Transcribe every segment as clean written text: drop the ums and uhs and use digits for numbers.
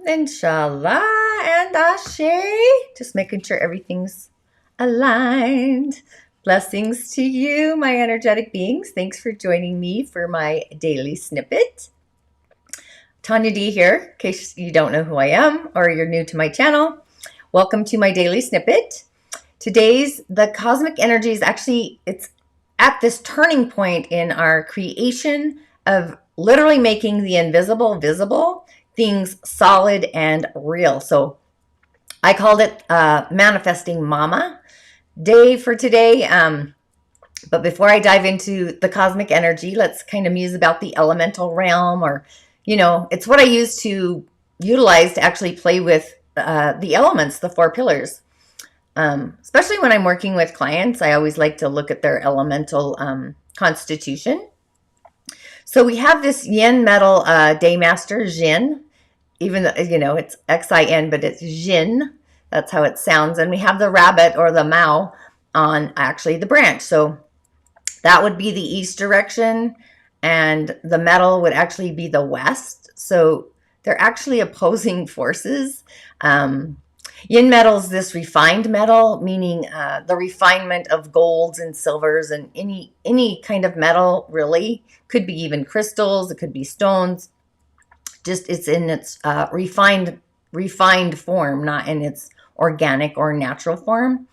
InShalla and Ashe. Just making sure everything's aligned. Blessings to you, my energetic beings. Thanks for joining me for my daily snippet. Tonya D here, in case you don't know who I am or you're new to my channel. Welcome to my daily snippet. The cosmic energy is actually, it's at this turning point in our creation of literally making the invisible visible, things solid and real. So I called it manifesting Momma day for today. But before I dive into the cosmic energy, let's kind of muse about the elemental realm, or, it's what I use to utilize to actually play with the elements, the four pillars. Especially when I'm working with clients, I always like to look at their elemental constitution. So we have this Yin Metal Daymaster, Jin, even though, it's Xin, but it's Jin. That's how it sounds. And we have the rabbit or the Mao on actually the branch. So that would be the east direction, and the metal would actually be the west. So they're actually opposing forces. Yin metal is this refined metal, meaning the refinement of golds and silvers and any kind of metal, really. Could be even crystals, it could be stones. Just it's in its refined form, not in its organic or natural form.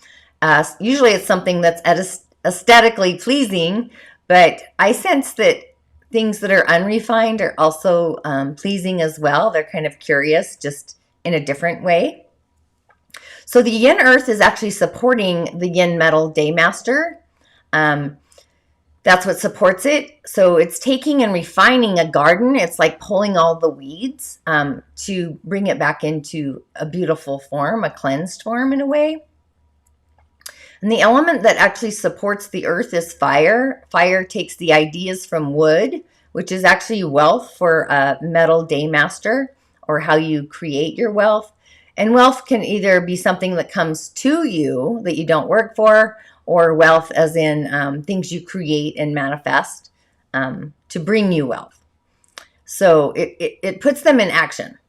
Usually it's something that's aesthetically pleasing, but I sense that things that are unrefined are also pleasing as well. They're kind of curious, just in a different way. So the Yin Earth is actually supporting the Yin Metal Daymaster. That's what supports it. So it's taking and refining a garden. It's like pulling all the weeds to bring it back into a beautiful form, a cleansed form in a way. And the element that actually supports the earth is fire. Fire takes the ideas from wood, which is actually wealth for a metal daymaster, or how you create your wealth. And wealth can either be something that comes to you that you don't work for, or wealth as in things you create and manifest to bring you wealth. So it puts them in action.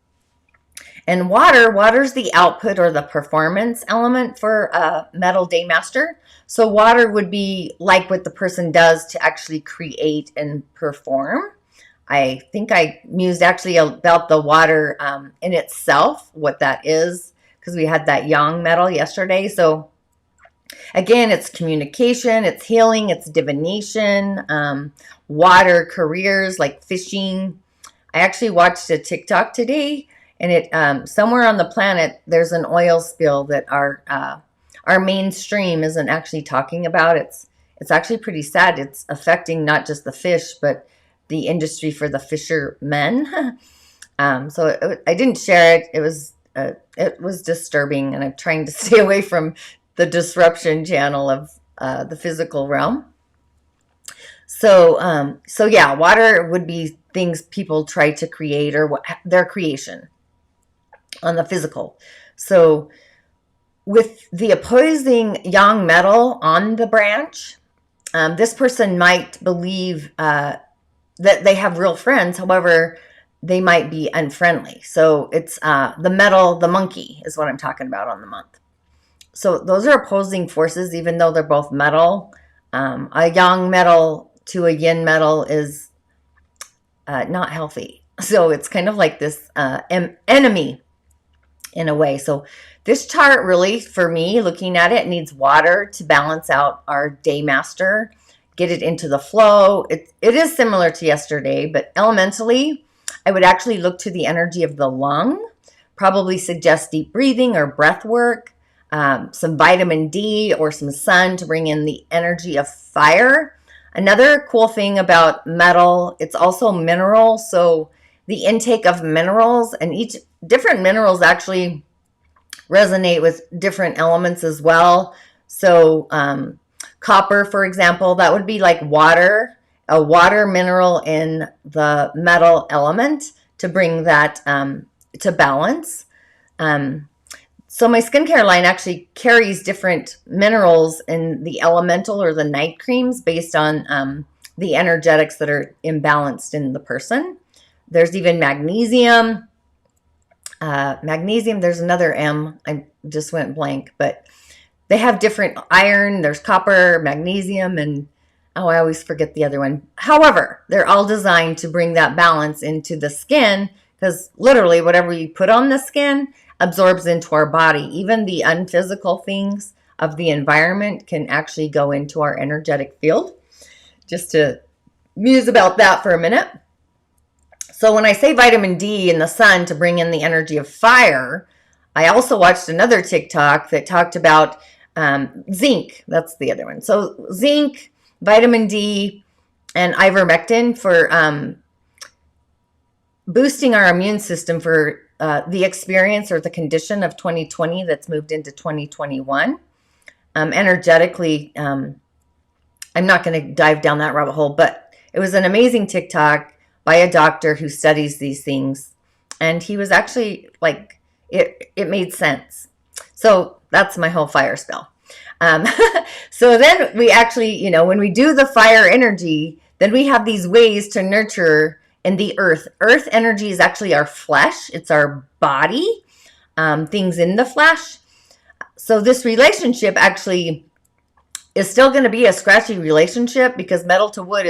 And water's the output or the performance element for a metal daymaster. So water would be like what the person does to actually create and perform. I think I mused actually about the water in itself, what that is, because we had that yang metal yesterday. So again, it's communication, it's healing, it's divination, water careers like fishing. I actually watched a TikTok today, and it somewhere on the planet there's an oil spill that our mainstream isn't actually talking about. It's actually pretty sad. It's affecting not just the fish, but the industry for the fishermen. So I didn't share it. It was disturbing, and I'm trying to stay away from the disruption channel of the physical realm. So yeah, water would be things people try to create, or their creation on the physical. So with the opposing yang metal on the branch, this person might believe that they have real friends. However, they might be unfriendly. So it's the metal, the monkey is what I'm talking about on the month. So those are opposing forces, even though they're both metal. A yang metal to a yin metal is not healthy. So it's kind of like this enemy in a way. So this chart really, for me, looking at it, needs water to balance out our daymaster, get it into the flow. It is similar to yesterday, but elementally, I would actually look to the energy of the lung, probably suggest deep breathing or breath work, some vitamin D or some sun to bring in the energy of fire. Another cool thing about metal, it's also mineral. So the intake of minerals, and each different minerals actually resonate with different elements as well. So copper, for example, that would be like water, a water mineral in the metal element to bring that to balance. So my skincare line actually carries different minerals in the elemental or the night creams based on the energetics that are imbalanced in the person. There's even magnesium, magnesium. There's another M. I just went blank, but they have different iron. There's copper, magnesium, and oh, I always forget the other one. However, they're all designed to bring that balance into the skin, because literally whatever you put on the skin absorbs into our body. Even the unphysical things of the environment can actually go into our energetic field. Just to muse about that for a minute. So when I say vitamin D in the sun to bring in the energy of fire, I also watched another TikTok that talked about zinc. That's the other one. So zinc, vitamin D, and ivermectin for boosting our immune system for the experience or the condition of 2020 that's moved into 2021. Energetically, I'm not going to dive down that rabbit hole, but it was an amazing TikTok by a doctor who studies these things. And he was actually like, it made sense. So that's my whole fire spell. So then we actually, when we do the fire energy, then we have these ways to nurture in the earth. Earth energy is actually our flesh. It's our body, things in the flesh. So this relationship actually is still going to be a scratchy relationship, because metal to wood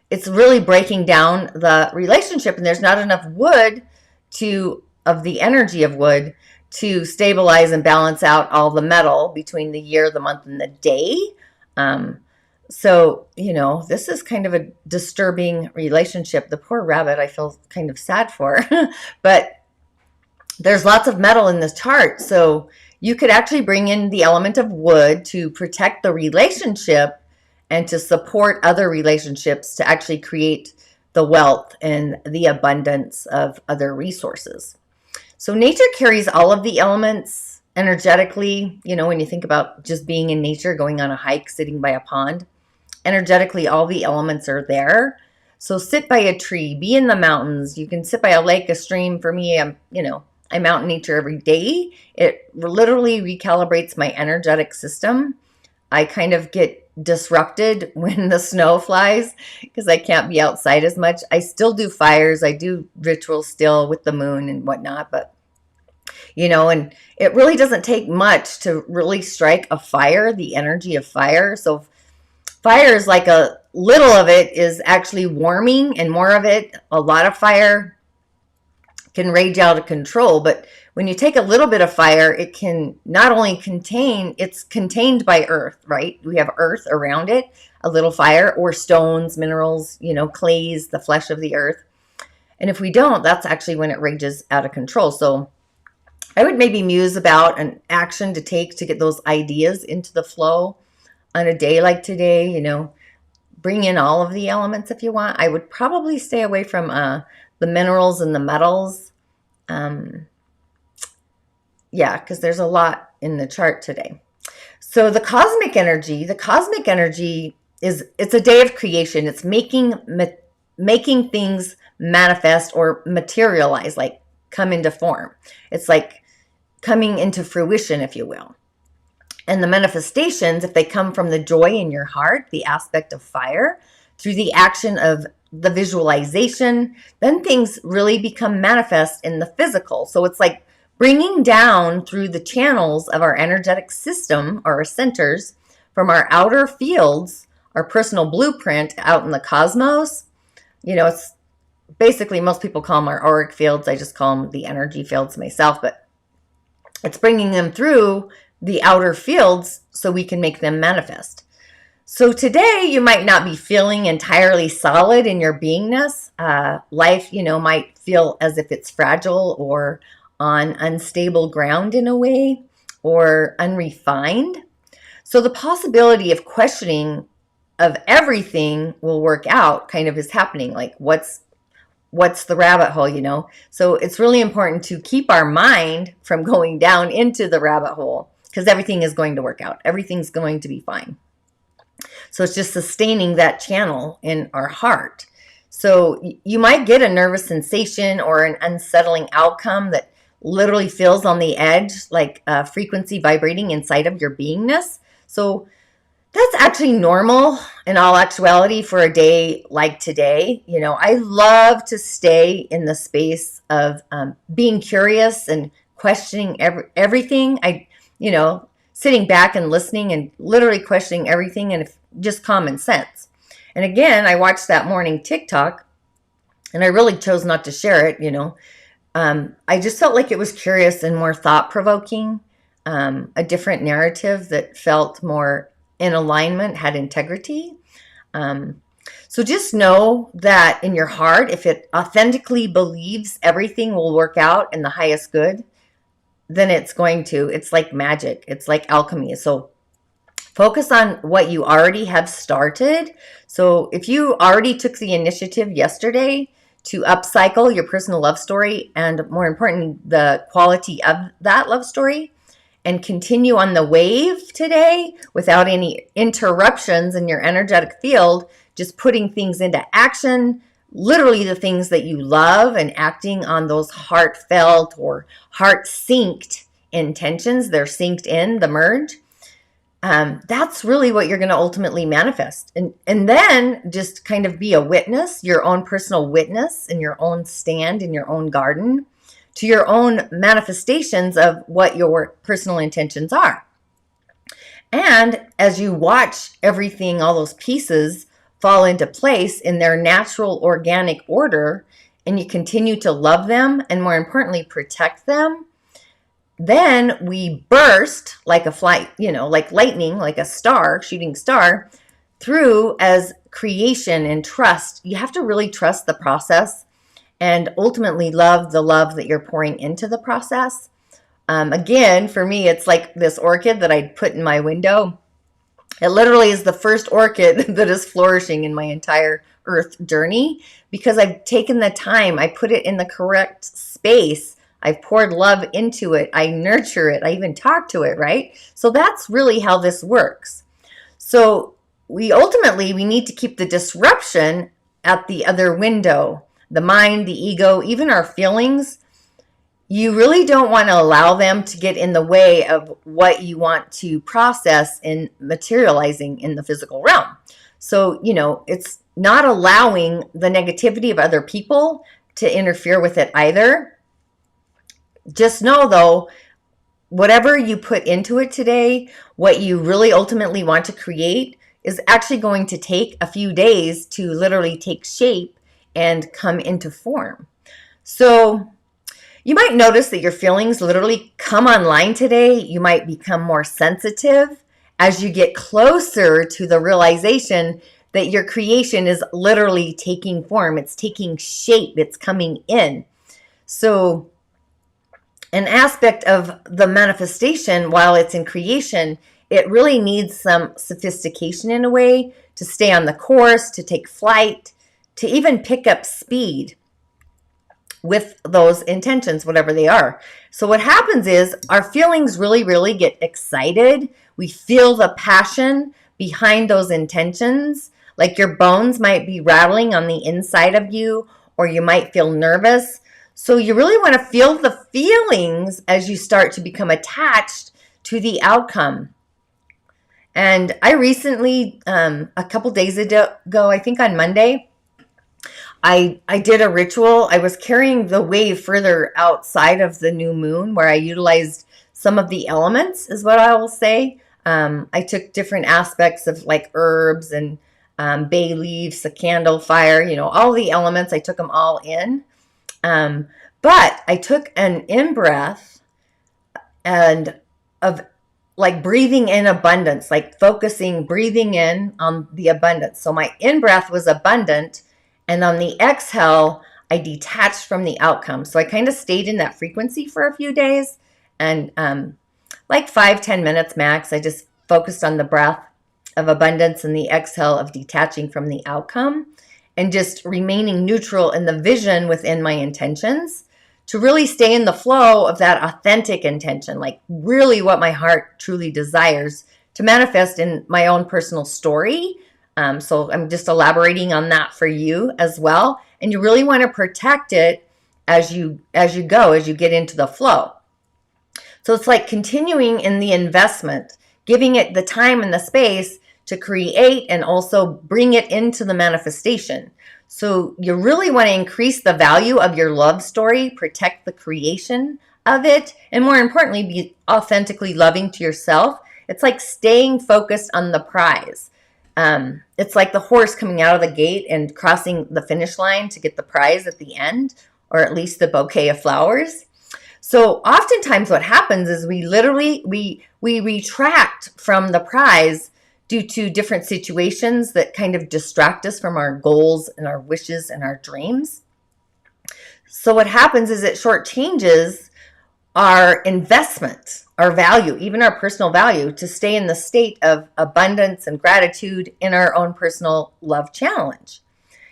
it's really breaking down the relationship, and there's not enough wood of the energy of wood to stabilize and balance out all the metal between the year, the month, and the day. So, this is kind of a disturbing relationship. The poor rabbit, I feel kind of sad for, but there's lots of metal in this chart. So you could actually bring in the element of wood to protect the relationship and to support other relationships to actually create the wealth and the abundance of other resources. So nature carries all of the elements energetically. When you think about just being in nature, going on a hike, sitting by a pond, energetically, all the elements are there. So sit by a tree, be in the mountains. You can sit by a lake, a stream. For me, I'm out in nature every day. It literally recalibrates my energetic system. I kind of get disrupted when the snow flies because I can't be outside as much. I still do fires. I do rituals still with the moon and whatnot, but and it really doesn't take much to really strike a fire, the energy of fire. So fire is like a little of it is actually warming, and more of it, a lot of fire can rage out of control. But when you take a little bit of fire, it can not only it's contained by earth, right? We have earth around it, a little fire, or stones, minerals, clays, the flesh of the earth. And if we don't, that's actually when it rages out of control. So I would maybe muse about an action to take to get those ideas into the flow on a day like today. Bring in all of the elements if you want. I would probably stay away from the minerals and the metals. Because there's a lot in the chart today. So the cosmic energy it's a day of creation. It's making things manifest or materialize, like come into form. It's like coming into fruition, if you will. And the manifestations, if they come from the joy in your heart, the aspect of fire, through the action of the visualization, then things really become manifest in the physical. So it's like bringing down through the channels of our energetic system, or our centers, from our outer fields, our personal blueprint out in the cosmos. It's basically, most people call them our auric fields. I just call them the energy fields myself, but it's bringing them through the outer fields so we can make them manifest. So today you might not be feeling entirely solid in your beingness. Life, might feel as if it's fragile or on unstable ground in a way, or unrefined. So the possibility of questioning of everything will work out kind of is happening. Like what's the rabbit hole, So it's really important to keep our mind from going down into the rabbit hole, because everything is going to work out. Everything's going to be fine. So it's just sustaining that channel in our heart. So you might get a nervous sensation or an unsettling outcome that literally feels on the edge, like a frequency vibrating inside of your beingness. So That's actually normal in all actuality for a day like today. I love to stay in the space of being curious and questioning everything. Sitting back and listening and literally questioning everything, and just common sense. And again, I watched that morning TikTok, and I really chose not to share it. I just felt like it was curious and more thought provoking, a different narrative that felt more in alignment, had integrity. So just know that in your heart, if it authentically believes everything will work out in the highest good, then it's going to. It's like magic. It's like alchemy. So focus on what you already have started. So if you already took the initiative yesterday to upcycle your personal love story, and more importantly, the quality of that love story, and continue on the wave today without any interruptions in your energetic field, just putting things into action, literally the things that you love, and acting on those heartfelt or heart-synced intentions. They're synced in the merge. That's really what you're going to ultimately manifest. And then just kind of be a witness, your own personal witness in your own stand, in your own garden, to your own manifestations of what your personal intentions are. And as you watch everything, all those pieces fall into place in their natural organic order, and you continue to love them and, more importantly, protect them, then we burst like a flight, like lightning, like a star, shooting star, through as creation and trust. You have to really trust the process and ultimately love the love that you're pouring into the process. Again, for me, it's like this orchid that I put in my window. It literally is the first orchid that is flourishing in my entire earth journey, because I've taken the time, I put it in the correct space, I've poured love into it, I nurture it, I even talk to it, right? So that's really how this works. So we need to keep the disruption at the other window. The mind, the ego, even our feelings, you really don't want to allow them to get in the way of what you want to process in materializing in the physical realm. So, it's not allowing the negativity of other people to interfere with it either. Just know, though, whatever you put into it today, what you really ultimately want to create is actually going to take a few days to literally take shape and come into form. So you might notice that your feelings literally come online today. You might become more sensitive as you get closer to the realization that your creation is literally taking form. It's taking shape. It's coming in. So an aspect of the manifestation, while it's in creation, it really needs some sophistication in a way to stay on the course, to take flight, to even pick up speed with those intentions, whatever they are. So what happens is our feelings really, really get excited. We feel the passion behind those intentions. Like your bones might be rattling on the inside of you, or you might feel nervous. So you really want to feel the feelings as you start to become attached to the outcome. And I recently, a couple days ago, I think on Monday, I did a ritual. I was carrying the wave further outside of the new moon, where I utilized some of the elements, is what I will say. I took different aspects of like herbs and bay leaves, a candle, fire, all the elements. I took them all in. But I took an in-breath and of like breathing in abundance, like focusing, breathing in on the abundance. So my in-breath was abundant, and on the exhale, I detached from the outcome. So I kind of stayed in that frequency for a few days, and like 5-10 minutes max, I just focused on the breath of abundance and the exhale of detaching from the outcome, and just remaining neutral in the vision within my intentions, to really stay in the flow of that authentic intention, like really what my heart truly desires to manifest in my own personal story. So I'm just elaborating on that for you as well. And you really want to protect it as you go, as you get into the flow. So it's like continuing in the investment, giving it the time and the space to create and also bring it into the manifestation. So you really want to increase the value of your love story, protect the creation of it, and more importantly, be authentically loving to yourself. It's like staying focused on the prize. It's like the horse coming out of the gate and crossing the finish line to get the prize at the end, or at least the bouquet of flowers. So oftentimes what happens is we retract from the prize due to different situations that kind of distract us from our goals and our wishes and our dreams. So what happens is it shortchanges our investment, our value, even our personal value, to stay in the state of abundance and gratitude in our own personal love challenge.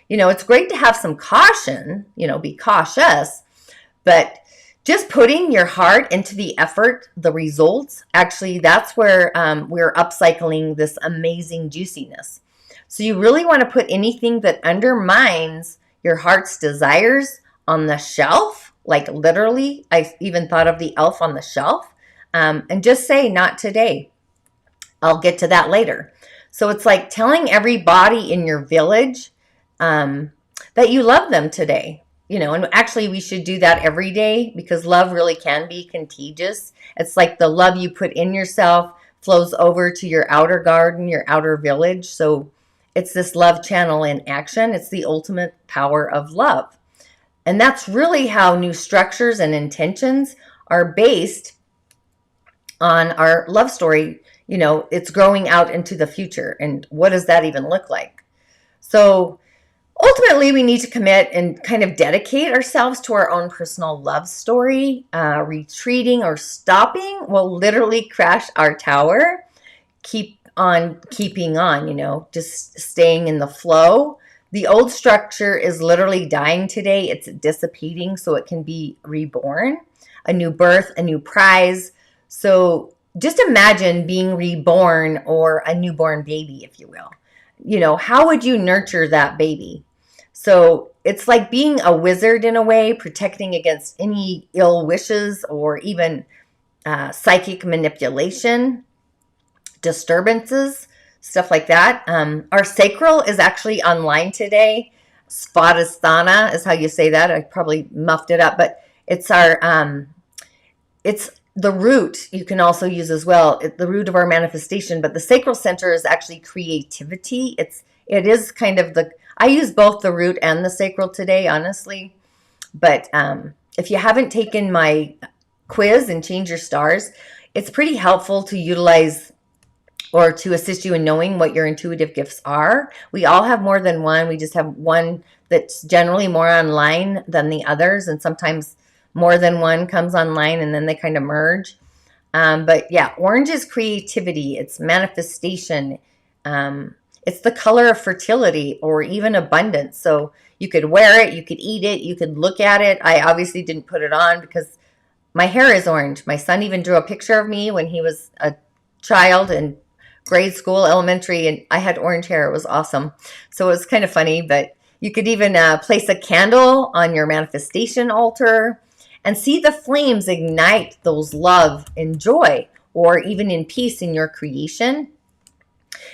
It's great to have some caution, be cautious, but just putting your heart into the effort, the results, actually, that's where we're upcycling this amazing juiciness. So you really want to put anything that undermines your heart's desires on the shelf, like literally. I even thought of the elf on the shelf, and just say, not today. I'll get to that later. So it's like telling everybody in your village that you love them today. And actually we should do that every day, because love really can be contagious. It's like the love you put in yourself flows over to your outer garden, your outer village. So it's this love channel in action. It's the ultimate power of love. And that's really how new structures and intentions are based on our love story. It's growing out into the future. And what does that even look like? So ultimately, we need to commit and kind of dedicate ourselves to our own personal love story. Retreating or stopping will literally crash our tower. Keep on keeping on, just staying in the flow. The old structure is literally dying today. It's dissipating so it can be reborn, a new birth, a new prize. So just imagine being reborn, or a newborn baby, if you will. How would you nurture that baby? So it's like being a wizard in a way, protecting against any ill wishes or even psychic manipulation, disturbances, stuff like that. Our sacral is actually online today. Swadhisthana is how you say that. I probably muffed it up, but it's it's the root you can also use as well. It's the root of our manifestation, but the sacral center is actually creativity. It is kind of I use both the root and the sacral today, honestly. But if you haven't taken my quiz and change your stars, it's pretty helpful to utilize or to assist you in knowing what your intuitive gifts are. We all have more than one. We just have one that's generally more online than the others. And sometimes more than one comes online and then they kind of merge. But yeah, orange is creativity. It's manifestation. It's the color of fertility or even abundance. So you could wear it, you could eat it, you could look at it. I obviously didn't put it on because my hair is orange. My son even drew a picture of me when he was a child in grade school, elementary, and I had orange hair. It was awesome. So it was kind of funny, but you could even place a candle on your manifestation altar and see the flames ignite those love and joy, or even in peace in your creation.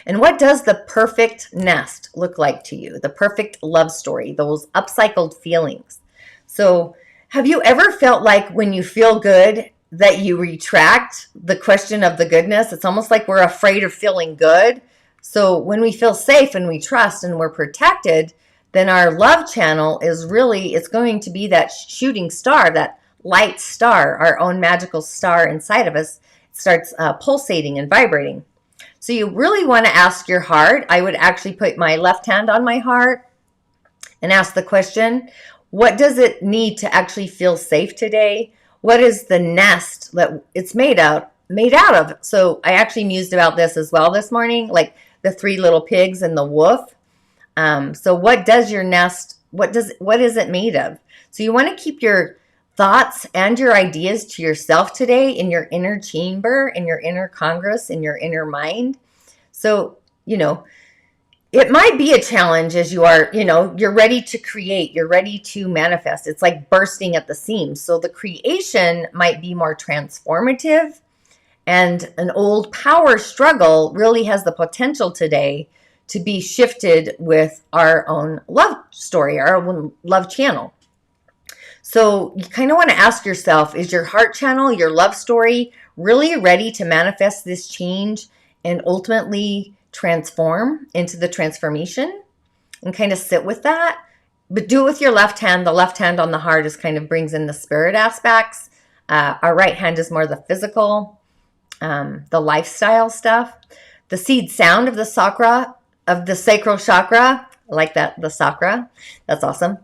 And what does the perfect nest look like to you? The perfect love story, those upcycled feelings. So have you ever felt like when you feel good that you retract the question of the goodness? It's almost like we're afraid of feeling good. So when we feel safe and we trust and we're protected, then our love channel is really, it's going to be that shooting star, that light star, our own magical star inside of us. It starts pulsating and vibrating. So you really want to ask your heart. I would actually put my left hand on my heart and ask the question, what does it need to actually feel safe today? What is the nest that it's made out of? So I actually mused about this as well this morning, like the 3 little pigs and the wolf. So what does your nest, what is it made of? So you want to keep your thoughts and your ideas to yourself today in your inner chamber, in your inner congress, in your inner mind. So, it might be a challenge as you are, you're ready to create, you're ready to manifest. It's like bursting at the seams. So the creation might be more transformative And an old power struggle really has the potential today to be shifted with our own love story, our own love channel. So you kind of want to ask yourself, is your heart channel, your love story, really ready to manifest this change and ultimately transform into the transformation? And kind of sit with that. But do it with your left hand. The left hand on the heart is kind of brings in the spirit aspects. Our right hand is more the physical, the lifestyle stuff. The seed sound of the sacral chakra. I like that, the chakra. That's awesome.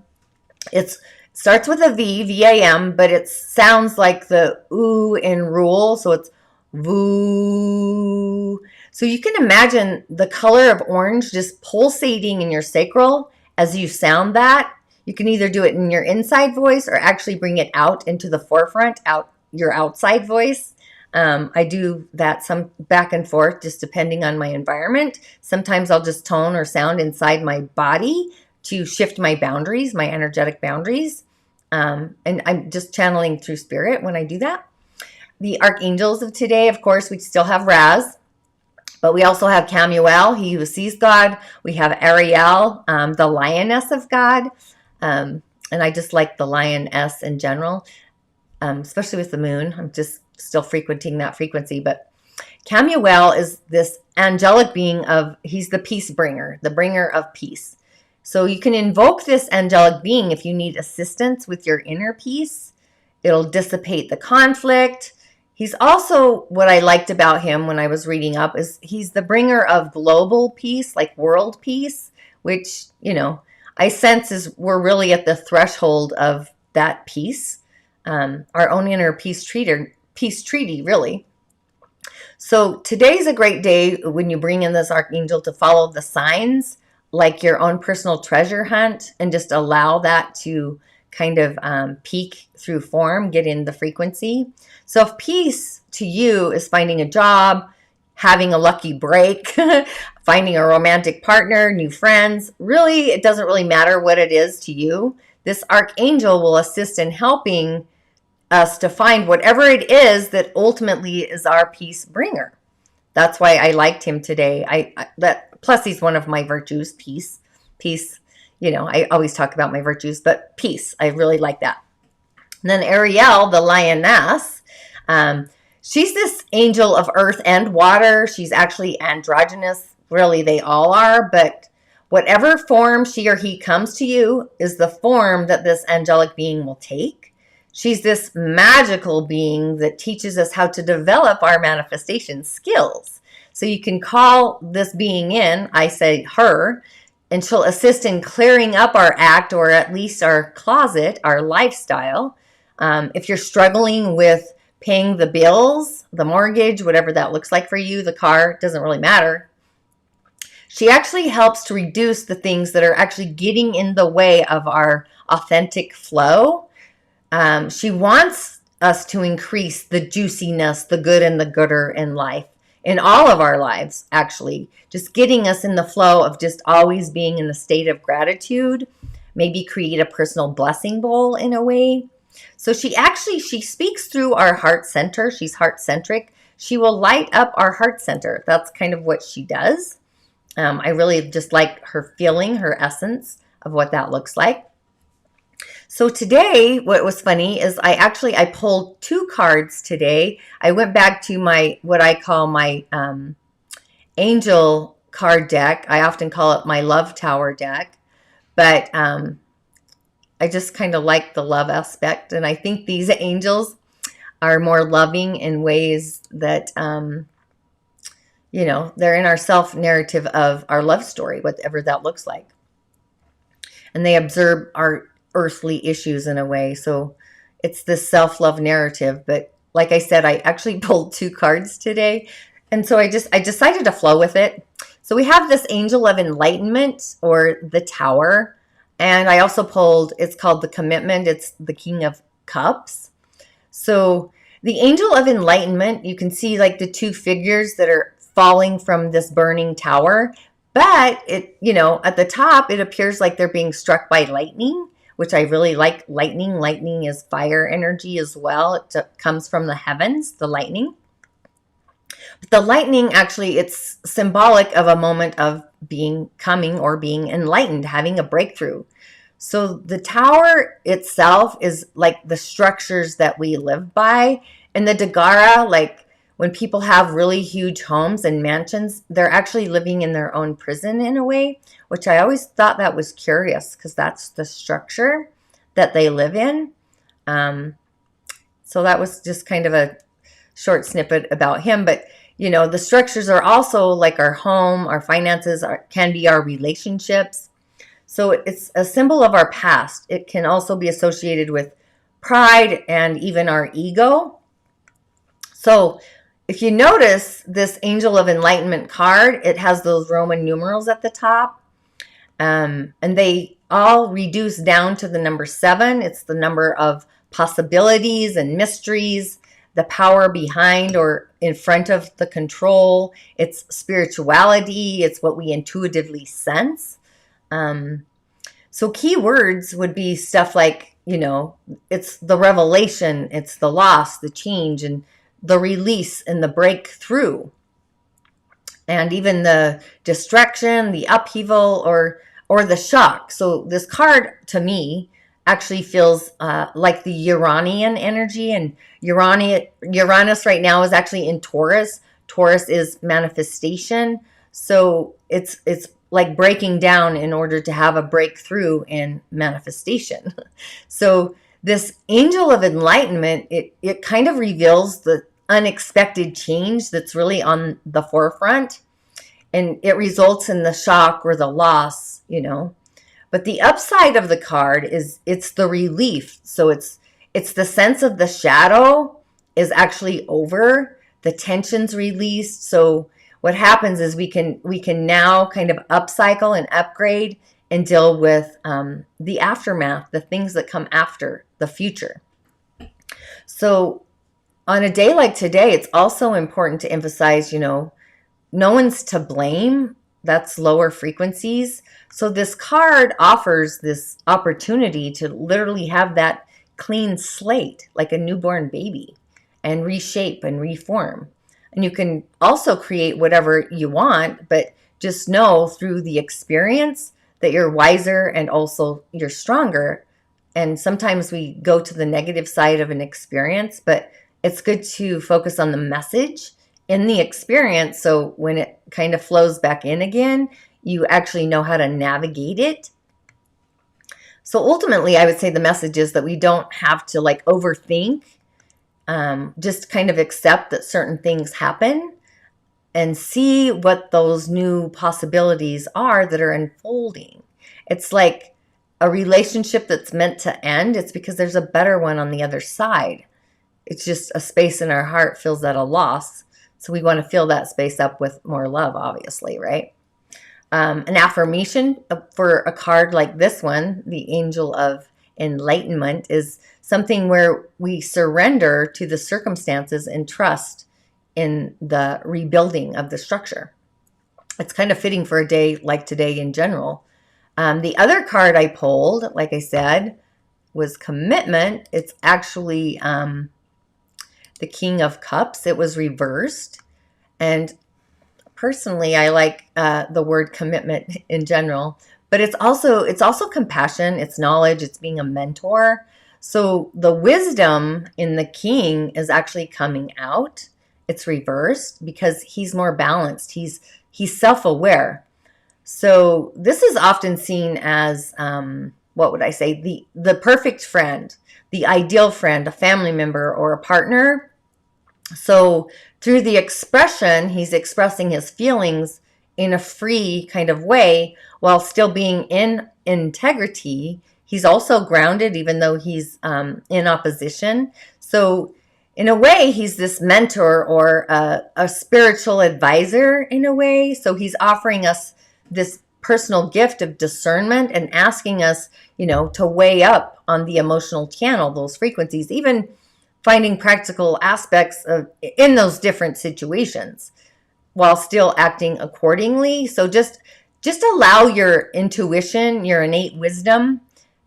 It starts with a V, V-A-M, but it sounds like the ooh in rule. So it's voo. So you can imagine the color of orange just pulsating in your sacral as you sound that. You can either do it in your inside voice or actually bring it out into the forefront, out your outside voice. I do that some back and forth, just depending on my environment. Sometimes I'll just tone or sound inside my body to shift my boundaries, my energetic boundaries. And I'm just channeling through spirit when I do that. The archangels of today, of course, we still have Raz, but we also have Chamuel, he who sees God. We have Ariel, the Lioness of God. And I just like the lioness in general, especially with the moon. I'm just still frequenting that frequency. But Chamuel is this angelic being he's the peace bringer, the bringer of peace. So you can invoke this angelic being if you need assistance with your inner peace. It'll dissipate the conflict. He's also, what I liked about him when I was reading up, is he's the bringer of global peace, like world peace, which, I sense we're really at the threshold of that peace, our own inner peace treaty, really. So today's a great day when you bring in this archangel to follow the signs, like your own personal treasure hunt, and just allow that to kind of peak through form, get in the frequency. So if peace to you is finding a job, having a lucky break, finding a romantic partner, new friends, really, it doesn't really matter what it is to you. This archangel will assist in helping us to find whatever it is that ultimately is our peace bringer. That's why I liked him today. Plus he's one of my virtues, peace. I always talk about my virtues, but peace, I really like that. And then Ariel, the lioness, she's this angel of earth and water. She's actually androgynous. Really, they all are. But whatever form she or he comes to you is the form that this angelic being will take. She's this magical being that teaches us how to develop our manifestation skills. So you can call this being in, I say her, and she'll assist in clearing up our act, or at least our closet, our lifestyle. If you're struggling with paying the bills, the mortgage, whatever that looks like for you, the car, doesn't really matter. She actually helps to reduce the things that are actually getting in the way of our authentic flow. She wants us to increase the juiciness, the good and the gooder in life, in all of our lives, actually. Just getting us in the flow of just always being in a state of gratitude, maybe create a personal blessing bowl in a way. So she speaks through our heart center. She's heart-centric. She will light up our heart center. That's kind of what she does. I really just like her feeling, her essence of what that looks like. So today, what was funny is I pulled 2 cards today. I went back to what I call my angel card deck. I often call it my love tower deck. But I just kind of like the love aspect. And I think these angels are more loving in ways that, they're in our self-narrative of our love story, whatever that looks like. And they observe our earthly issues in a way. So it's this self-love narrative. But like I said, I actually pulled 2 cards today. And so I decided to flow with it. So we have this angel of enlightenment, or the tower. And I also pulled, it's called the commitment. It's the King of Cups. So the angel of enlightenment, you can see like the 2 figures that are falling from this burning tower. But it, at the top, it appears like they're being struck by lightning, which I really like. Lightning. Lightning is fire energy as well. It comes from the heavens, the lightning. But the lightning, actually, it's symbolic of a moment of coming or being enlightened, having a breakthrough. So the tower itself is like the structures that we live by. And the Dagara, like when people have really huge homes and mansions, they're actually living in their own prison in a way, which I always thought that was curious because that's the structure that they live in. So that was just kind of a short snippet about him. But, the structures are also like our home, our finances, can be our relationships. So it's a symbol of our past. It can also be associated with pride and even our ego. So if you notice this Angel of Enlightenment card, it has those Roman numerals at the top. And they all reduce down to the number 7. It's the number of possibilities and mysteries, the power behind or in front of the control. It's spirituality. It's what we intuitively sense. So key words would be stuff like, it's the revelation, it's the loss, the change, and the release and the breakthrough. And even the distraction, the upheaval, or the shock. So this card, to me, actually feels like the Uranian energy. And Uranus right now is actually in Taurus. Taurus is manifestation. So it's like breaking down in order to have a breakthrough in manifestation. So this Angel of Enlightenment, it kind of reveals the unexpected change that's really on the forefront, and it results in the shock or the loss, But the upside of the card is it's the relief. So it's the sense of the shadow is actually over, the tension's released. So what happens is we can now kind of upcycle and upgrade and deal with the aftermath, the things that come after, the future. So on a day like today, it's also important to emphasize, no one's to blame. That's lower frequencies. So this card offers this opportunity to literally have that clean slate, like a newborn baby, and reshape and reform. And you can also create whatever you want, but just know through the experience that you're wiser and also you're stronger. And sometimes we go to the negative side of an experience, but it's good to focus on the message in the experience. So when it kind of flows back in again, you actually know how to navigate it. So ultimately, I would say the message is that we don't have to overthink. Just kind of accept that certain things happen and see what those new possibilities are that are unfolding. It's like a relationship that's meant to end. It's because there's a better one on the other side. It's just a space in our heart feels at a loss. So we want to fill that space up with more love, obviously, right? An affirmation for a card like this one, the Angel of Enlightenment, is something where we surrender to the circumstances and trust in the rebuilding of the structure. It's kind of fitting for a day like today in general. The other card I pulled, like I said, was commitment. It's actually the King of Cups. It was reversed. And personally, I like the word commitment in general, but it's also compassion, it's knowledge, it's being a mentor. So the wisdom in the king is actually coming out. It's reversed because he's more balanced. He's self-aware. So this is often seen as what would I say? The perfect friend, the ideal friend, a family member or a partner. So through the expression, he's expressing his feelings in a free kind of way while still being in integrity. He's also grounded, even though he's in opposition. So in a way, he's this mentor or a spiritual advisor in a way. So he's offering us this personal gift of discernment and asking us, to weigh up on the emotional channel, those frequencies, even finding practical aspects in those different situations while still acting accordingly. So just allow your intuition, your innate wisdom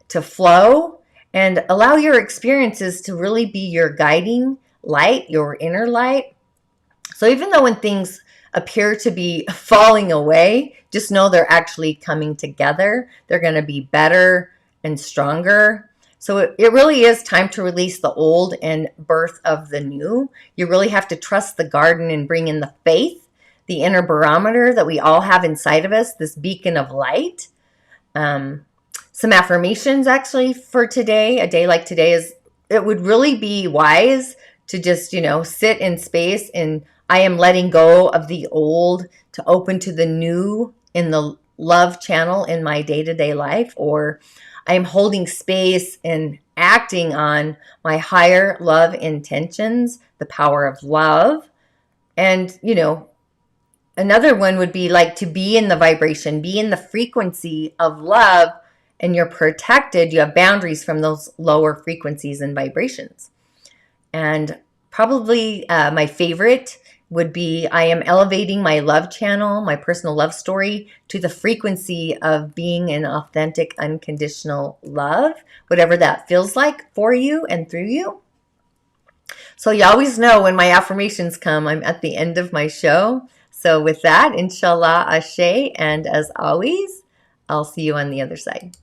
to flow, and allow your experiences to really be your guiding light, your inner light. So even though when things appear to be falling away, just know they're actually coming together. They're going to be better and stronger. So it really is time to release the old and birth of the new. You really have to trust the garden and bring in the faith, the inner barometer that we all have inside of us, this beacon of light. Some affirmations actually for today, a day like today, is it would really be wise to just, sit in space, and I am letting go of the old to open to the new in the love channel in my day-to-day life, or I am holding space and acting on my higher love intentions, the power of love. And, another one would be like to be in the vibration, be in the frequency of love, and you're protected. You have boundaries from those lower frequencies and vibrations. And probably my favorite would be I am elevating my love channel, my personal love story, to the frequency of being in authentic, unconditional love, whatever that feels like for you and through you. So you always know when my affirmations come, I'm at the end of my show. So with that, InShalla, Ashe, and as always, I'll see you on the other side.